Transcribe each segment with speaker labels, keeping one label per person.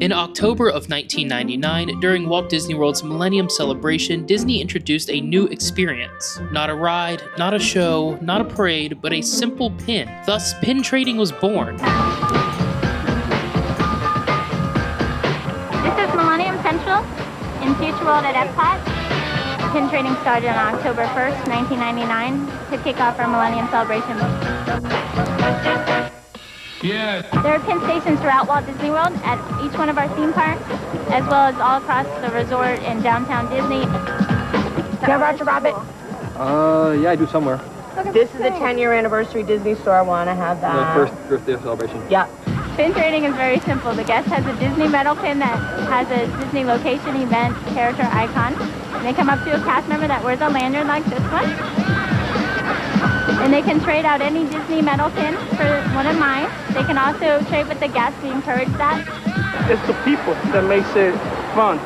Speaker 1: In October of 1999, during Walt Disney World's Millennium Celebration, Disney introduced a new experience. Not a ride, not a show, not a parade, but a simple pin. Thus, pin trading was born.
Speaker 2: This is Millennium Central in Future World at Epcot. Pin trading started on October 1st, 1999 to kick off our Millennium Celebration.
Speaker 3: Yeah.
Speaker 2: There are pin stations throughout Walt Disney World at each one of our theme parks, as well as all across the resort in downtown Disney.
Speaker 4: Yeah, Roger Rabbit.
Speaker 5: Yeah, I do somewhere.
Speaker 4: This is the 10-year anniversary Disney store. I want to have that.
Speaker 5: The first birthday celebration.
Speaker 4: Yeah.
Speaker 2: Pin trading is very simple. The guest has a Disney metal pin that has a Disney location, event, character, icon. And they come up to a cast member that wears a lanyard like this one. And they can trade out any Disney metal pin for one of mine. They can also trade with the guests. We encourage that.
Speaker 6: It's the people that makes it fun.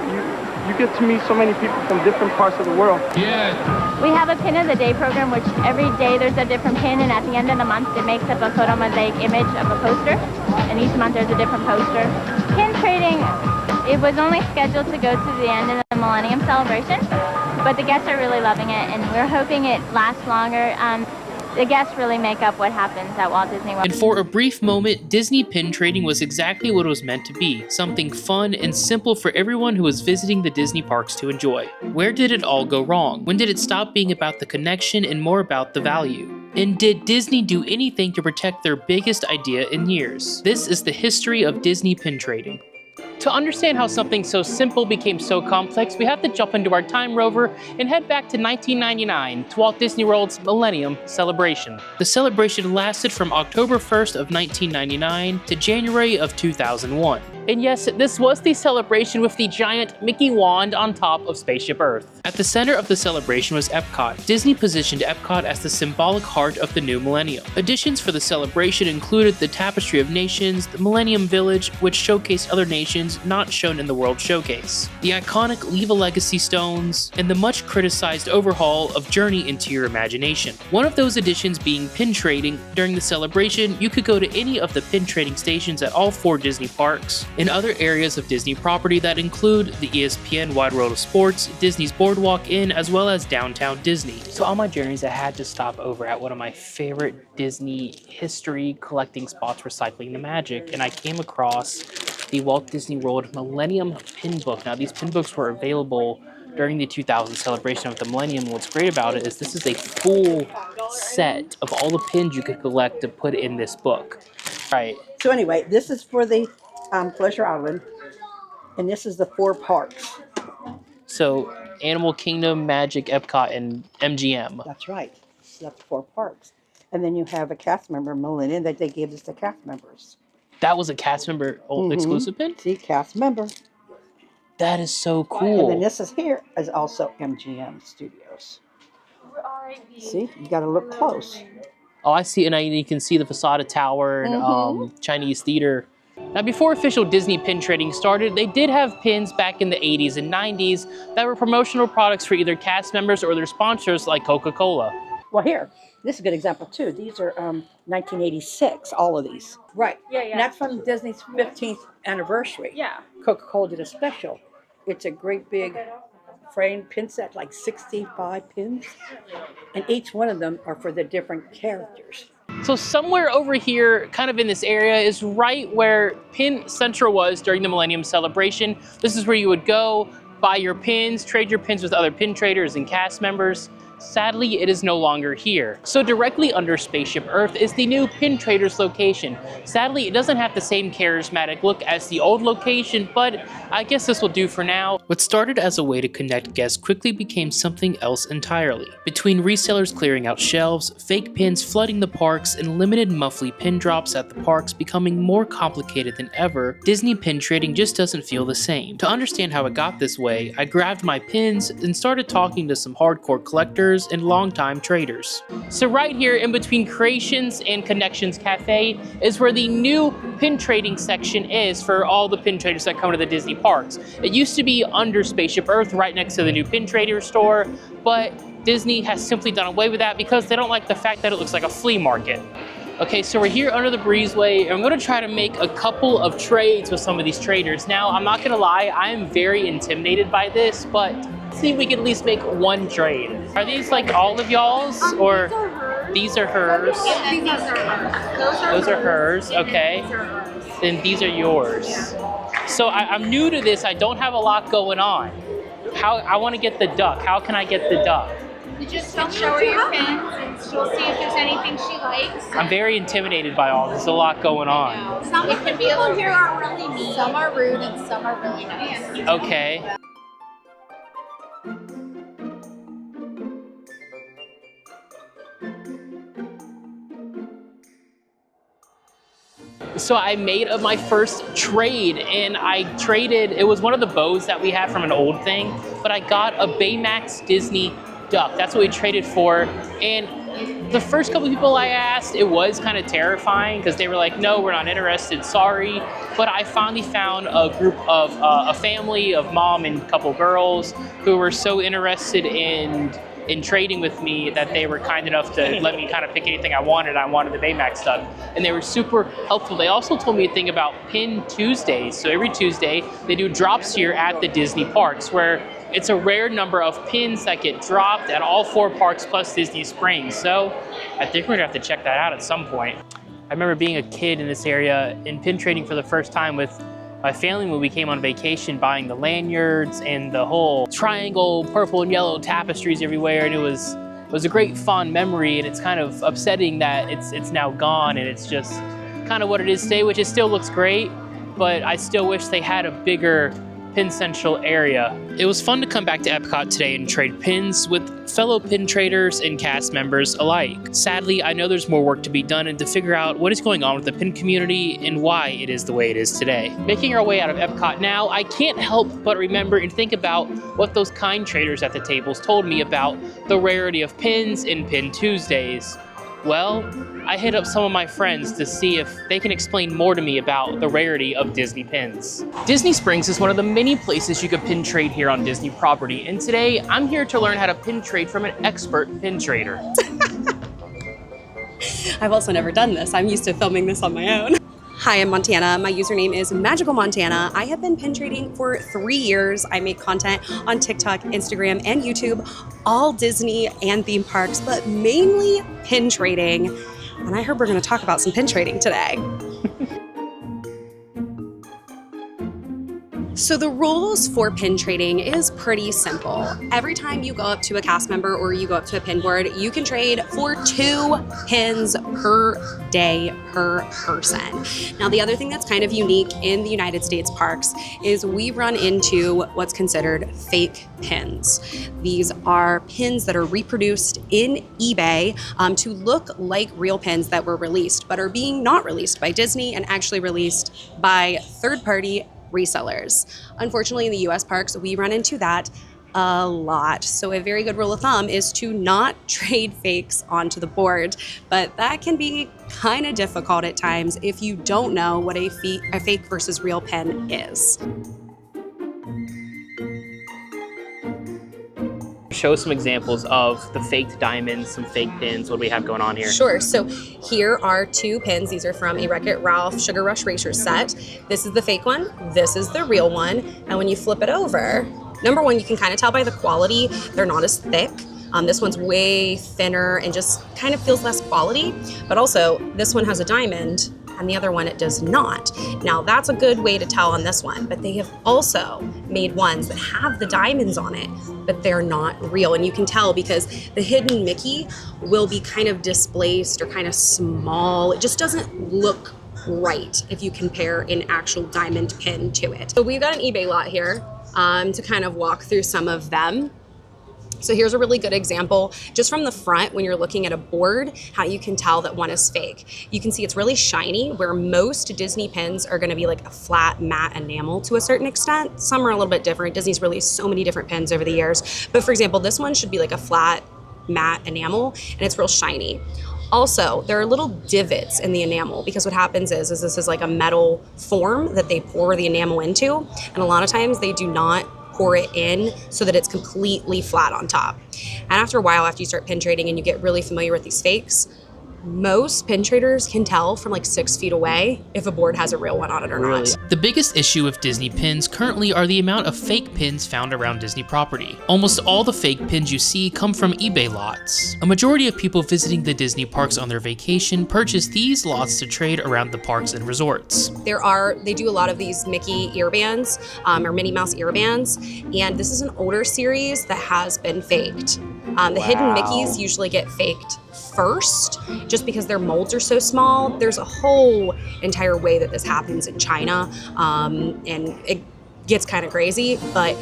Speaker 6: You get to meet so many people from different parts of the world.
Speaker 3: Yeah.
Speaker 2: We have a pin of the day program, which every day there's a different pin, and at the end of the month it makes up a photo mosaic image of a poster, and each month there's a different poster. Pin trading, it was only scheduled to go to the end of the Millennium Celebration, but the guests are really loving it, and we're hoping it lasts longer. The guests really make up what happens at Walt Disney World.
Speaker 1: And for a brief moment, Disney pin trading was exactly what it was meant to be, something fun and simple for everyone who was visiting the Disney parks to enjoy. Where did it all go wrong? When did it stop being about the connection and more about the value? And did Disney do anything to protect their biggest idea in years? This is the history of Disney pin trading. To understand how something so simple became so complex, we have to jump into our time rover and head back to 1999 to Walt Disney World's Millennium Celebration. The celebration lasted from October 1st of 1999 to January of 2001. And yes, this was the celebration with the giant Mickey wand on top of Spaceship Earth. At the center of the celebration was Epcot. Disney positioned Epcot as the symbolic heart of the new millennium. Additions for the celebration included the Tapestry of Nations, the Millennium Village, which showcased other nations not shown in the World Showcase, the iconic Leave a Legacy stones, and the much criticized overhaul of Journey into Your Imagination. One of those additions being pin trading. During the celebration, you could go to any of the pin trading stations at all 4 Disney parks. In other areas of Disney property that include the ESPN Wide World of Sports, Disney's Boardwalk Inn, as well as downtown Disney. So on my journeys, I had to stop over at one of my favorite Disney history collecting spots, Recycling the Magic, and I came across the Walt Disney World Millennium Pin Book. Now, these pin books were available during the 2000 celebration of the Millennium. What's great about it is this is a full set of all the pins you could collect to put in this book. Right.
Speaker 7: So anyway, this is for the Pleasure Island, and this is the 4 parks.
Speaker 1: So Animal Kingdom, Magic, Epcot, and MGM.
Speaker 7: That's right. That's the 4 parks. And then you have a cast member, Millennium, that they gave us to cast members.
Speaker 1: That was a cast member exclusive pin?
Speaker 7: See, cast member.
Speaker 1: That is so
Speaker 7: And
Speaker 1: cool.
Speaker 7: then this is here is also MGM Studios. See, you got to look close.
Speaker 1: Oh, I see, and you can see the Facade Tower and Chinese Theater. Now, before official Disney pin trading started, they did have pins back in the 80s and 90s that were promotional products for either cast members or their sponsors like Coca-Cola.
Speaker 7: Well, here, this is a good example too. These are 1986, all of these. Right.
Speaker 4: Yeah.
Speaker 7: And that's from Disney's 15th anniversary.
Speaker 4: Yeah.
Speaker 7: Coca-Cola did a special. It's a great big framed pin set, like 65 pins. And each one of them are for the different characters.
Speaker 1: So somewhere over here, kind of in this area, is right where Pin Central was during the Millennium Celebration. This is where you would go, buy your pins, trade your pins with other pin traders and cast members. Sadly, it is no longer here. So directly under Spaceship Earth is the new Pin Traders location. Sadly, it doesn't have the same charismatic look as the old location, but I guess this will do for now. What started as a way to connect guests quickly became something else entirely. Between resellers clearing out shelves, fake pins flooding the parks, and limited monthly pin drops at the parks becoming more complicated than ever, Disney pin trading just doesn't feel the same. To understand how it got this way, I grabbed my pins and started talking to some hardcore collectors and longtime traders. So right here in between Creations and Connections Cafe is where the new pin trading section is for all the pin traders that come to the Disney parks. It used to be under Spaceship Earth right next to the new pin trader store, but Disney has simply done away with that because they don't like the fact that it looks like a flea market. Okay, so we're here under the breezeway, and I'm gonna try to make a couple of trades with some of these traders. Now, I'm not gonna lie, I am very intimidated by this, but let's see if we can at least make one trade. Are these like all of y'all's, or these are hers?
Speaker 2: And these are hers.
Speaker 1: Those are hers, okay. Then these are yours. So I'm new to this, I don't have a lot going on. I wanna get the duck. How can I get the duck?
Speaker 2: You just show her your pins and she'll see if there's anything she likes.
Speaker 1: I'm very intimidated by all this. There's a lot going on.
Speaker 2: Some people here are really mean. Some are rude and some are really nice.
Speaker 1: Okay. So I made my first trade, and I traded, it was one of the bows that we had from an old thing, but I got a Baymax Disney duck. That's what we traded for. And the first couple people I asked, it was kind of terrifying because they were like, no, we're not interested, sorry. But I finally found a group of, a family of mom and a couple girls who were so interested in trading with me that they were kind enough to let me kind of pick anything I wanted. I wanted the Baymax duck, and they were super helpful. They also told me a thing about Pin Tuesdays. So every Tuesday, they do drops here at the Disney parks where it's a rare number of pins that get dropped at all 4 parks plus Disney Springs. So I think we're gonna have to check that out at some point. I remember being a kid in this area and pin trading for the first time with my family when we came on vacation, buying the lanyards and the whole triangle, purple and yellow tapestries everywhere. And it was a great fond memory, and it's kind of upsetting that it's now gone and it's just kind of what it is today, which it still looks great, but I still wish they had a bigger Pin Central area. It was fun to come back to Epcot today and trade pins with fellow pin traders and cast members alike. Sadly, I know there's more work to be done and to figure out what is going on with the pin community and why it is the way it is today. Making our way out of Epcot now, I can't help but remember and think about what those kind traders at the tables told me about the rarity of pins in Pin Tuesdays. Well, I hit up some of my friends to see if they can explain more to me about the rarity of Disney pins. Disney Springs is one of the many places you can pin trade here on Disney property, and today I'm here to learn how to pin trade from an expert pin trader.
Speaker 3: I've also never done this. I'm used to filming this on my own. Hi, I'm Montana. My username is Magical Montana. I have been pin trading for 3 years. I make content on TikTok, Instagram, and YouTube, all Disney and theme parks, but mainly pin trading. And I heard we're gonna talk about some pin trading today. So the rules for pin trading is pretty simple. Every time you go up to a cast member or you go up to a pin board, you can trade for 2 pins per day per person. Now, the other thing that's kind of unique in the United States parks is we run into what's considered fake pins. These are pins that are reproduced in eBay to look like real pins that were released, but are being not released by Disney and actually released by third-party resellers. Unfortunately, in the US parks, we run into that a lot. So a very good rule of thumb is to not trade fakes onto the board, but that can be kind of difficult at times if you don't know what a fake versus real pin is.
Speaker 1: Show some examples of the faked diamonds, some fake pins. What do we have going on here?
Speaker 3: Sure. So here are 2 pins. These are from a Wreck-It Ralph Sugar Rush Racer set. This is the fake one. This is the real one. And when you flip it over, number one, you can kind of tell by the quality, they're not as thick. This one's way thinner and just kind of feels less quality. But also, this one has a diamond and the other one it does not. Now that's a good way to tell on this one, but they have also made ones that have the diamonds on it, but they're not real. And you can tell because the hidden Mickey will be kind of displaced or kind of small. It just doesn't look right if you compare an actual diamond pin to it. So we've got an eBay lot here to kind of walk through some of them. So here's a really good example, just from the front when you're looking at a board, how you can tell that one is fake. You can see it's really shiny, where most Disney pins are gonna be like a flat matte enamel to a certain extent. Some are a little bit different. Disney's released so many different pins over the years. But for example, this one should be like a flat matte enamel and it's real shiny. Also, there are little divots in the enamel because what happens is this is like a metal form that they pour the enamel into, and a lot of times they do not pour it in so that it's completely flat on top. And after a while, after you start pin trading and you get really familiar with these fakes, most pin traders can tell from like 6 feet away if a board has a real one on it or not.
Speaker 1: The biggest issue with Disney pins currently are the amount of fake pins found around Disney property. Almost all the fake pins you see come from eBay lots. A majority of people visiting the Disney parks on their vacation purchase these lots to trade around the parks and resorts.
Speaker 3: They do a lot of these Mickey earbands or Minnie Mouse earbands, and this is an older series that has been faked. The hidden Mickeys usually get faked first, just because their molds are so small. There's a whole entire way that this happens in China, and it gets kind of crazy, but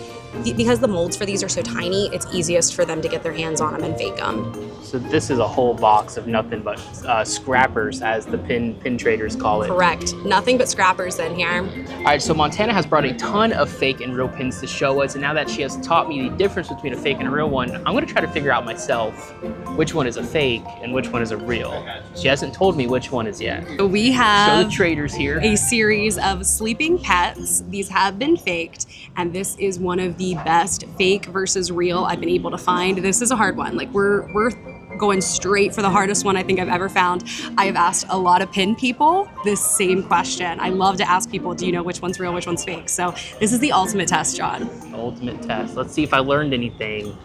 Speaker 3: because the molds for these are so tiny, it's easiest for them to get their hands on them and fake them.
Speaker 1: So this is a whole box of nothing but scrappers, as the pin traders call it.
Speaker 3: Correct. Nothing but scrappers in here.
Speaker 1: All right, so Montana has brought a ton of fake and real pins to show us, and now that she has taught me the difference between a fake and a real one, I'm gonna try to figure out myself which one is a fake and which one is a real. She hasn't told me which one is yet.
Speaker 3: We have
Speaker 1: Show the traders here
Speaker 3: a series of sleeping pets. These have been faked, and this is one of the best fake versus real I've been able to find. This is a hard one. Like we're going straight for the hardest one I think I've ever found. I have asked a lot of pin people this same question. I love to ask people, do you know which one's real, which one's fake? So this is the ultimate test, John.
Speaker 1: ultimate test. Let's see if I learned anything.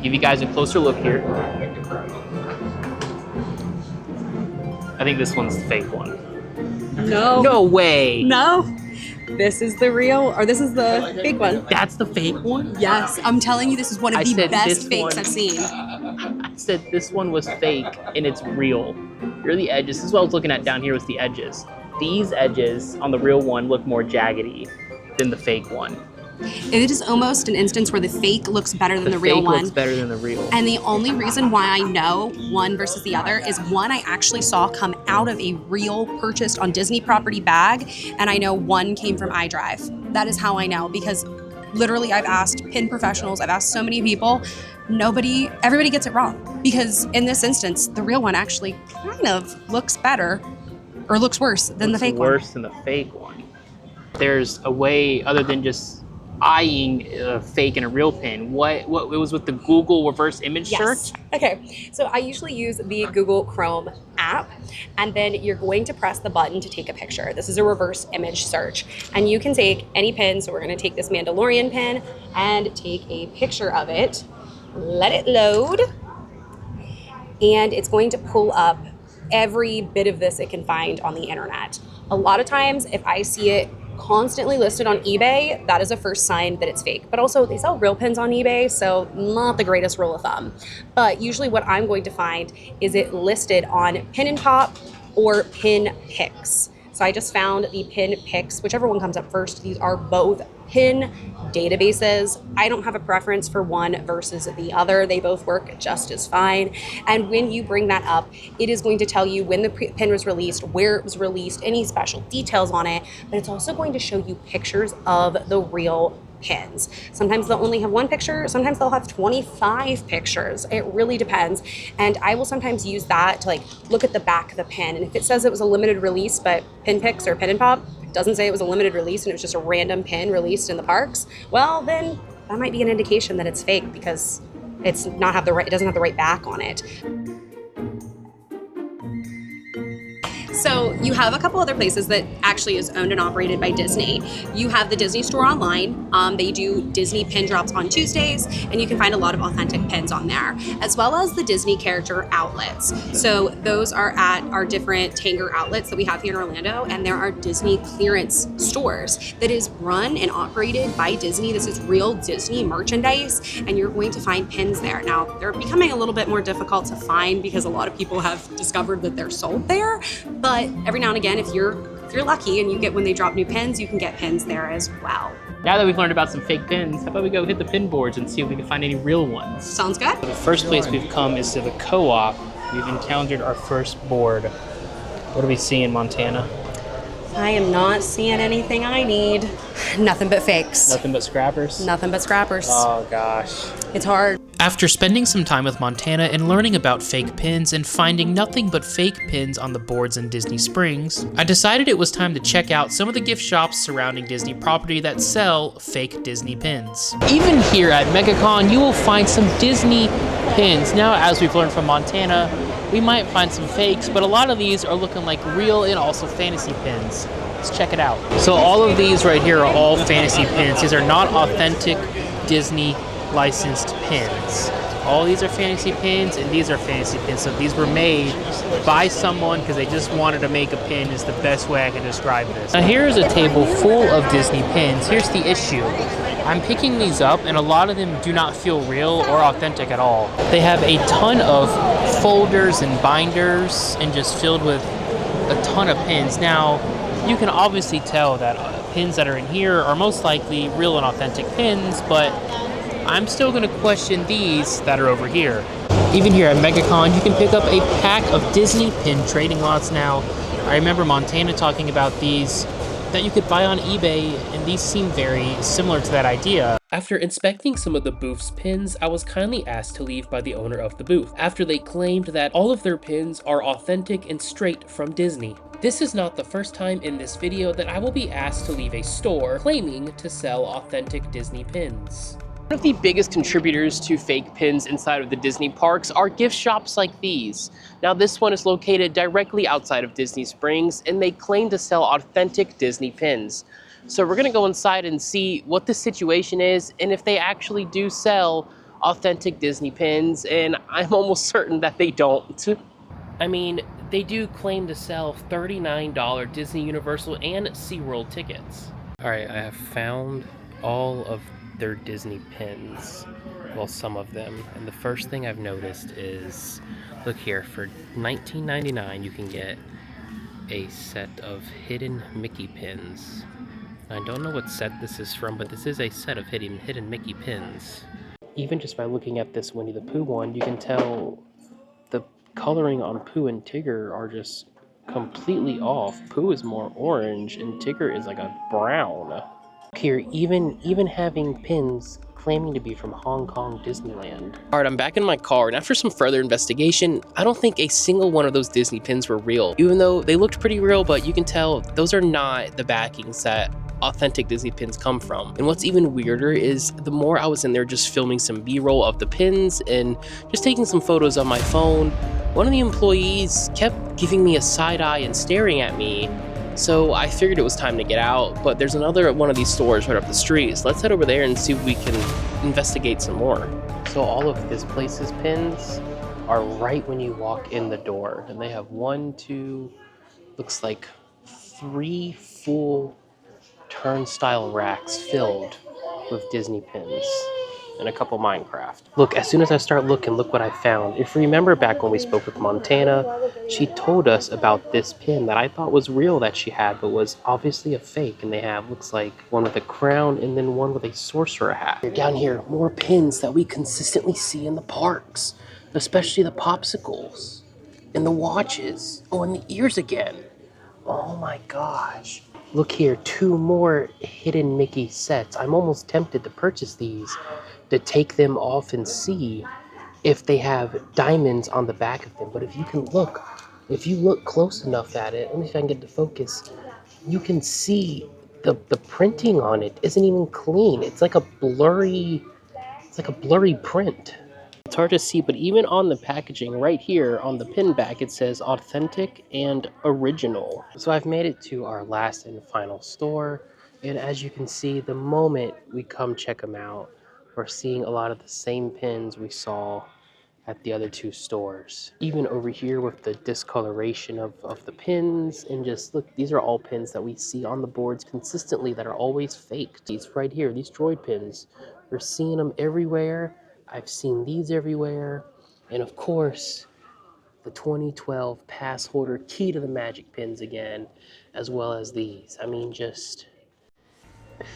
Speaker 1: Give you guys a closer look here. I think this one's the fake one.
Speaker 3: No.
Speaker 1: No way.
Speaker 3: No. This is the real, or this is the fake one.
Speaker 1: That's the fake one?
Speaker 3: Yes, I'm telling you, this is one of the best fakes I've seen.
Speaker 1: I said this one was fake and it's real. Here are the edges. This is what I was looking at down here was the edges. These edges on the real one look more jaggedy than the fake one.
Speaker 3: It is almost an instance where the fake looks better than the real one.
Speaker 1: The fake looks better than the real.
Speaker 3: And the only reason why I know one versus the other is one I actually saw come out of a real purchased on Disney property bag, and I know one came from iDrive. That is how I know, because literally I've asked pin professionals, I've asked so many people, everybody gets it wrong. Because in this instance, the real one actually kind of looks better, or looks worse than the fake one.
Speaker 1: Worse than the fake one. There's a way other than just eyeing a fake and a real pin. What it was with the Google reverse image search?
Speaker 3: Okay, so I usually use the Google Chrome app, and then you're going to press the button to take a picture. This is a reverse image search, and you can take any pin. So we're going to take this Mandalorian pin and take a picture of it. Let it load, and it's going to pull up every bit of this it can find on the internet. A lot of times, if I see it constantly listed on eBay, that is a first sign that it's fake. But also, they sell real pins on eBay, so not the greatest rule of thumb. But usually what I'm going to find is it listed on Pin and Pop or Pin Picks. So I just found the Pin Picks, whichever one comes up first. These are both pin databases. I don't have a preference for one versus the other. They both work just as fine. And when you bring that up, it is going to tell you when the pin was released, where it was released, any special details on it, but it's also going to show you pictures of the real pins. Sometimes they'll only have one picture, sometimes they'll have 25 pictures. It really depends. And I will sometimes use that to like look at the back of the pin. And if it says it was a limited release, but Pin Picks or Pin and Pop doesn't say it was a limited release and it was just a random pin released in the parks, well then that might be an indication that it's fake because it doesn't have the right back on it. So you have a couple other places that actually is owned and operated by Disney. You have the Disney Store online. They do Disney pin drops on Tuesdays, and you can find a lot of authentic pins on there, as well as the Disney character outlets. So those are at our different Tanger outlets that we have here in Orlando, and there are Disney clearance stores that is run and operated by Disney. This is real Disney merchandise, and you're going to find pins there. Now, they're becoming a little bit more difficult to find because a lot of people have discovered that they're sold there, but every now and again, if you're lucky and you get when they drop new pins, you can get pins there as well.
Speaker 1: Now that we've learned about some fake pins, how about we go hit the pin boards and see if we can find any real ones?
Speaker 3: Sounds good.
Speaker 1: The first place we've come is to the co-op. We've encountered our first board. What do we see in Montana?
Speaker 3: I am not seeing anything I need. Nothing but fakes.
Speaker 1: Nothing but scrappers?
Speaker 3: Nothing but scrappers.
Speaker 1: Oh gosh.
Speaker 3: It's hard.
Speaker 1: After spending some time with Montana and learning about fake pins and finding nothing but fake pins on the boards in Disney Springs, I decided it was time to check out some of the gift shops surrounding Disney property that sell fake Disney pins. Even here at Megacon, you will find some Disney pins. Now, as we've learned from Montana, We might find some fakes, but a lot of these are looking like real and also fantasy pins. Let's check it out. So all of these right here are all fantasy pins. These are not authentic Disney licensed pins. All these are fantasy pins, and these are fantasy pins. So these were made by someone because they just wanted to make a pin is the best way I can describe this. Now here's a table full of Disney pins. Here's the issue. I'm picking these up, and a lot of them do not feel real or authentic at all. They have a ton of folders and binders and just filled with a ton of pins. Now, you can obviously tell that pins that are in here are most likely real and authentic pins, but I'm still going to question these that are over here. Even here at Megacon, you can pick up a pack of Disney pin trading lots now. I remember Montana talking about these that you could buy on eBay, and these seem very similar to that idea. After inspecting some of the booth's pins, I was kindly asked to leave by the owner of the booth, after they claimed that all of their pins are authentic and straight from Disney. This is not the first time in this video that I will be asked to leave a store claiming to sell authentic Disney pins. One of the biggest contributors to fake pins inside of the Disney parks are gift shops like these. Now this one is located directly outside of Disney Springs, and they claim to sell authentic Disney pins. So we're gonna go inside and see what the situation is and if they actually do sell authentic Disney pins, and I'm almost certain that they don't. I mean, they do claim to sell $39 Disney Universal and SeaWorld tickets. All right, I have found all of their Disney pins, well, some of them, and the first thing I've noticed is, look here, for $19.99 you can get a set of hidden Mickey pins. I don't know what set this is from, but this is a set of hidden Mickey pins. Even just by looking at this Winnie the Pooh one, you can tell the coloring on Pooh and Tigger are just completely off. Pooh is more orange and Tigger is like a brown. Here, even having pins claiming to be from Hong Kong Disneyland. All right, I'm back in my car, and after some further investigation, I don't think a single one of those Disney pins were real. Even though they looked pretty real, but you can tell those are not the backings that authentic Disney pins come from. And what's even weirder is the more I was in there just filming some B-roll of the pins and just taking some photos on my phone, one of the employees kept giving me a side eye and staring at me. So I figured it was time to get out, but there's another one of these stores right up the street. So let's head over there and see if we can investigate some more. So all of this place's pins are right when you walk in the door. And they have 1, 2, looks like 3 full turnstile racks filled with Disney pins. And a couple Minecraft. Look, as soon as I start looking, look what I found. If you remember back when we spoke with Montana, she told us about this pin that I thought was real that she had, but was obviously a fake. And they have, looks like, one with a crown and then one with a sorcerer hat. Down here, more pins that we consistently see in the parks, especially the popsicles and the watches. Oh, and the ears again. Oh my gosh. Look here, 2 more hidden Mickey sets. I'm almost tempted to purchase these to take them off and see if they have diamonds on the back of them. But if you look close enough at it, let me see if I can get to focus, you can see the printing on it isn't even clean. It's like a blurry print. It's hard to see, but even on the packaging right here on the pin back, it says authentic and original. So I've made it to our last and final store. And as you can see, the moment we come check them out, we're seeing a lot of the same pins we saw at the other 2 stores. Even over here with the discoloration of the pins, and just look, these are all pins that we see on the boards consistently that are always faked. These right here, these droid pins, we're seeing them everywhere. I've seen these everywhere. And of course, the 2012 pass holder key to the magic pins again, as well as these. I mean, just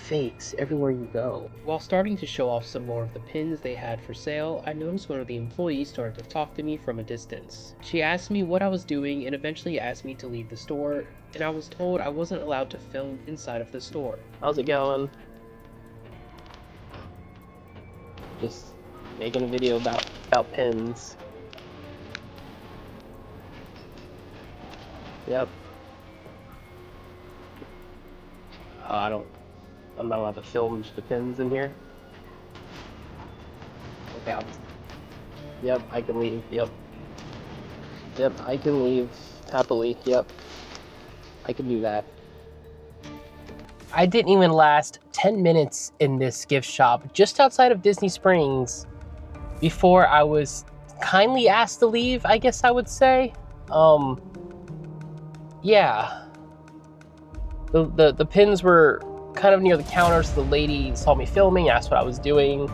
Speaker 1: fakes everywhere you go. While starting to show off some more of the pins they had for sale, I noticed one of the employees started to talk to me from a distance. She asked me what I was doing and eventually asked me to leave the store, and I was told I wasn't allowed to film inside of the store. How's it going? Just making a video about pins. Yep. I'm not allowed to film the pins in here. Okay. Yep, I can leave. Yep.
Speaker 8: Yep, I can leave happily. Yep, I can do that. I didn't even last 10 minutes in this gift shop just outside of Disney Springs before I was kindly asked to leave, I guess I would say. Yeah. The pins were kind of near the counters. The lady saw me filming, asked what I was doing.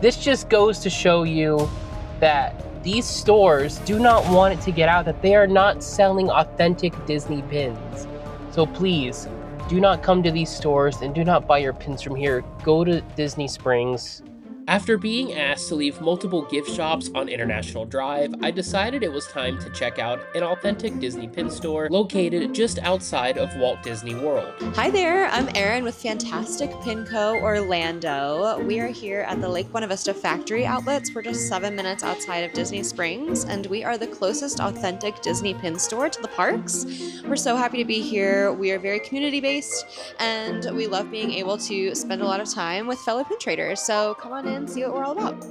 Speaker 8: This just goes to show you that these stores do not want it to get out that they are not selling authentic Disney pins. So please, do not come to these stores and do not buy your pins from here. Go to Disney Springs.
Speaker 1: After being asked to leave multiple gift shops on International Drive, I decided it was time to check out an authentic Disney pin store located just outside of Walt Disney World.
Speaker 9: Hi there, I'm Erin with Fantastic Pinco Orlando. We are here at the Lake Buena Vista factory outlets. We're just 7 minutes outside of Disney Springs, and we are the closest authentic Disney pin store to the parks. We're so happy to be here. We are very community-based, and we love being able to spend a lot of time with fellow pin traders. So come on in, see what we're all about.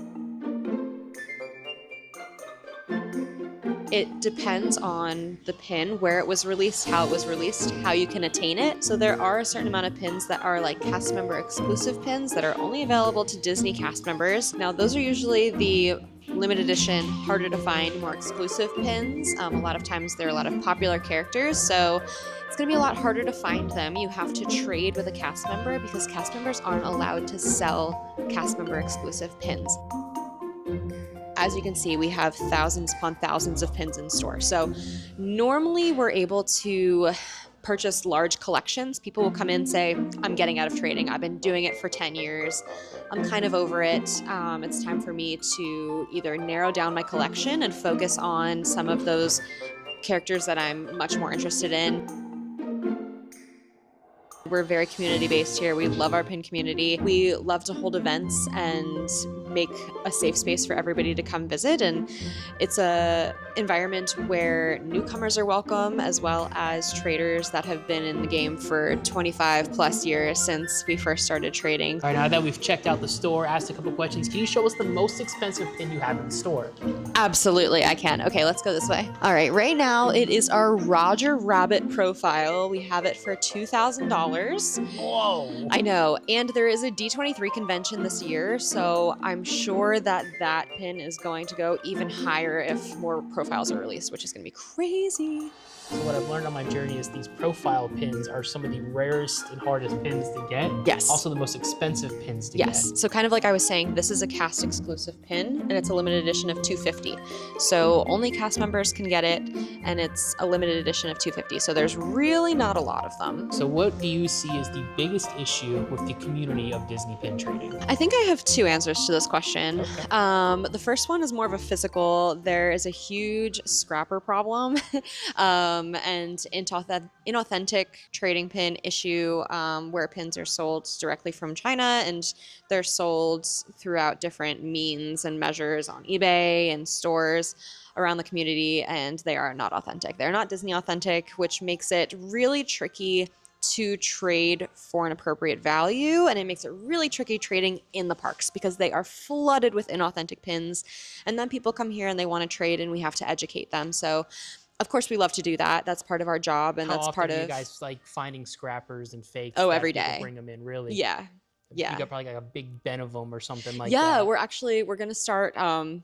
Speaker 9: It depends on the pin, where it was released, how it was released, how you can attain it. So there are a certain amount of pins that are like cast member exclusive pins that are only available to Disney cast members. Now those are usually the limited edition, harder to find, more exclusive pins. A lot of times there are a lot of popular characters, so it's going to be a lot harder to find them. You have to trade with a cast member because cast members aren't allowed to sell cast member exclusive pins. As you can see, we have thousands upon thousands of pins in store. So normally we're able to purchase large collections. People will come in and say, I'm getting out of trading. I've been doing it for 10 years. I'm kind of over it. It's time for me to either narrow down my collection and focus on some of those characters that I'm much more interested in. We're very community-based here. We love our pin community. We love to hold events and make a safe space for everybody to come visit. And it's a environment where newcomers are welcome, as well as traders that have been in the game for 25 plus years since we first started trading.
Speaker 1: All right, now that we've checked out the store, asked a couple questions, can you show us the most expensive pin you have in the store?
Speaker 9: Absolutely, I can. Okay, let's go this way. All right, right now it is our Roger Rabbit profile. We have it for $2,000.
Speaker 1: Whoa.
Speaker 9: I know, and there is a D23 convention this year, so I'm sure that that pin is going to go even higher if more profiles are released, which is going to be crazy.
Speaker 1: So what I've learned on my journey is these profile pins are some of the rarest and hardest pins to get.
Speaker 9: Yes.
Speaker 1: Also the most expensive pins to get.
Speaker 9: Yes. So kind of like I was saying, this is a cast exclusive pin and it's a limited edition of 250. So only cast members can get it and it's a limited edition of 250. So there's really not a lot of them.
Speaker 1: So what do you see as the biggest issue with the community of Disney pin trading?
Speaker 9: I think I have two answers to this question.
Speaker 1: Okay.
Speaker 9: The first one is more of a physical. There is a huge scrapper problem. And inauthentic trading pin issue where pins are sold directly from China and they're sold throughout different means and measures on eBay and stores around the community, and they are not authentic. They're not Disney authentic, which makes it really tricky to trade for an appropriate value, and it makes it really tricky trading in the parks because they are flooded with inauthentic pins, and then people come here and they want to trade and we have to educate them. So of course, we love to do that. That's part of our job, and that's part of.
Speaker 1: How often are you guys like finding scrappers and fakes?
Speaker 9: Oh, every day.
Speaker 1: Bring them in, really.
Speaker 9: Yeah.
Speaker 1: You got probably like a big bin of them or something like that.
Speaker 9: Yeah, we're gonna start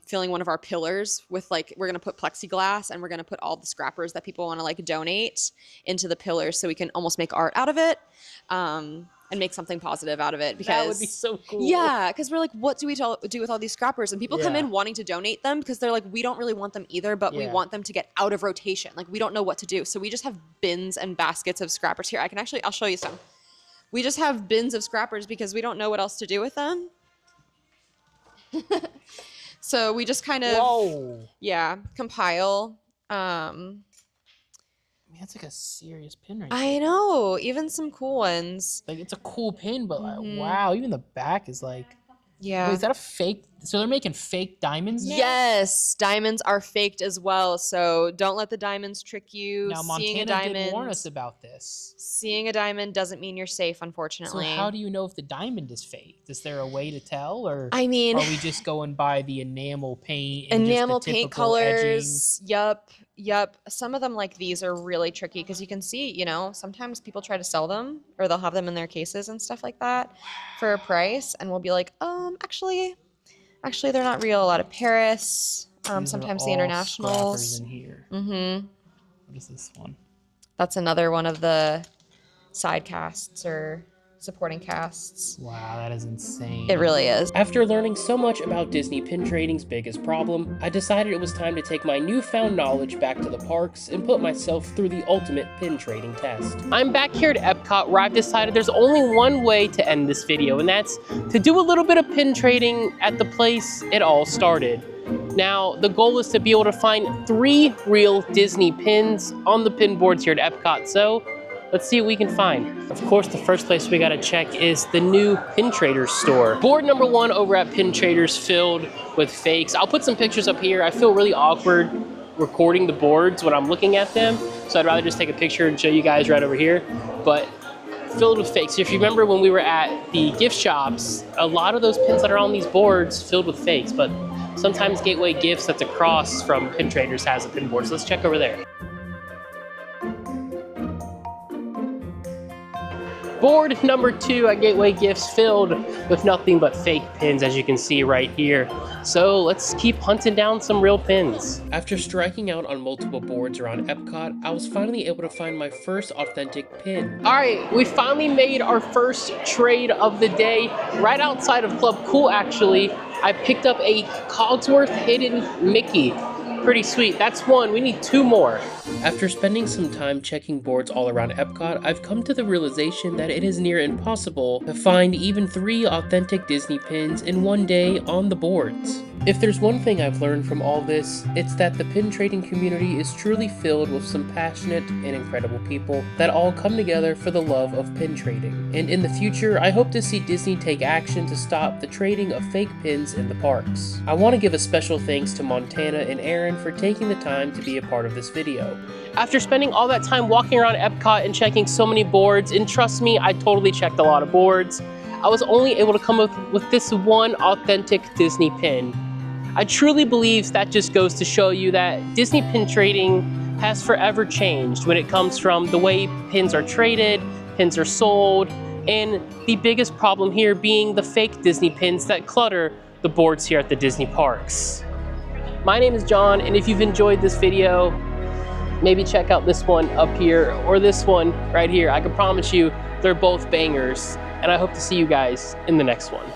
Speaker 9: filling one of our pillars with we're gonna put plexiglass and we're gonna put all the scrappers that people want to donate into the pillars so we can almost make art out of it. And make something positive out of it, because
Speaker 1: that would be so cool.
Speaker 9: Yeah, because we're like, what do we do with all these scrappers? And people come in wanting to donate them because they're like, we don't really want them either, but we want them to get out of rotation. Like, we don't know what to do, so we just have bins and baskets of scrappers here. I'll show you some. We just have bins of scrappers because we don't know what else to do with them. So we just kind of compile.
Speaker 1: That's like a serious pin right
Speaker 9: I know, even some cool ones.
Speaker 1: Like, it's a cool pin, but like, wow, even the back is like
Speaker 9: Yeah.
Speaker 1: Wait, is that a fake? So they're making fake diamonds now?
Speaker 9: Yes, diamonds are faked as well. So don't let the diamonds trick you.
Speaker 1: Now,
Speaker 9: Seeing a
Speaker 1: Montana did
Speaker 9: diamond,
Speaker 1: warn us about this.
Speaker 9: seeing a diamond doesn't mean you're safe,
Speaker 1: So
Speaker 9: unfortunately.
Speaker 1: how do you know if the diamond is fake? Is there a way to tell, or
Speaker 9: I mean,
Speaker 1: are we just going by the enamel paint and
Speaker 9: enamel
Speaker 1: just the
Speaker 9: paint
Speaker 1: typical edging?
Speaker 9: colors? Yep. Some of them like these are really tricky because you can see, you know, sometimes people try to sell them or they'll have them in their cases and stuff like that for a price, and we'll be like, actually they're not real. A lot of Paris,
Speaker 1: These are
Speaker 9: sometimes the
Speaker 1: all
Speaker 9: internationals.
Speaker 1: scrappers in here.
Speaker 9: Mm-hmm.
Speaker 1: What is this one?
Speaker 9: That's another one of the side casts or supporting casts.
Speaker 1: Wow, that is insane.
Speaker 9: It really is.
Speaker 1: After learning so much about Disney pin trading's biggest problem, I decided it was time to take my newfound knowledge back to the parks and put myself through the ultimate pin trading test. I'm back here at Epcot where I've decided there's only one way to end this video, and that's to do a little bit of pin trading at the place it all started. Now, the goal is to be able to find 3 real Disney pins on the pin boards here at Epcot, so let's see what we can find. Of course, the first place we gotta check is the new Pin Traders store. Board number 1 over at Pin Traders filled with fakes. I'll put some pictures up here. I feel really awkward recording the boards when I'm looking at them, so I'd rather just take a picture and show you guys right over here. But filled with fakes. If you remember when we were at the gift shops, a lot of those pins that are on these boards filled with fakes, but sometimes Gateway Gifts that's across from Pin Traders has a pin board, so let's check over there. Board number 2 at Gateway Gifts filled with nothing but fake pins, as you can see right here. So let's keep hunting down some real pins. After striking out on multiple boards around Epcot, I was finally able to find my first authentic pin. All right, we finally made our first trade of the day. Right outside of Club Cool, actually, I picked up a Cogsworth Hidden Mickey. Pretty sweet. That's one. We need 2 more. After spending some time checking boards all around Epcot, I've come to the realization that it is near impossible to find even 3 authentic Disney pins in one day on the boards. If there's one thing I've learned from all this, it's that the pin trading community is truly filled with some passionate and incredible people that all come together for the love of pin trading. And in the future, I hope to see Disney take action to stop the trading of fake pins in the parks. I want to give a special thanks to Montana and Aaron for taking the time to be a part of this video. After spending all that time walking around Epcot and checking so many boards, and trust me, I totally checked a lot of boards, I was only able to come up with this one authentic Disney pin. I truly believe that just goes to show you that Disney pin trading has forever changed when it comes from the way pins are traded, pins are sold, and the biggest problem here being the fake Disney pins that clutter the boards here at the Disney parks. My name is John, and if you've enjoyed this video, maybe check out this one up here or this one right here. I can promise you they're both bangers, and I hope to see you guys in the next one.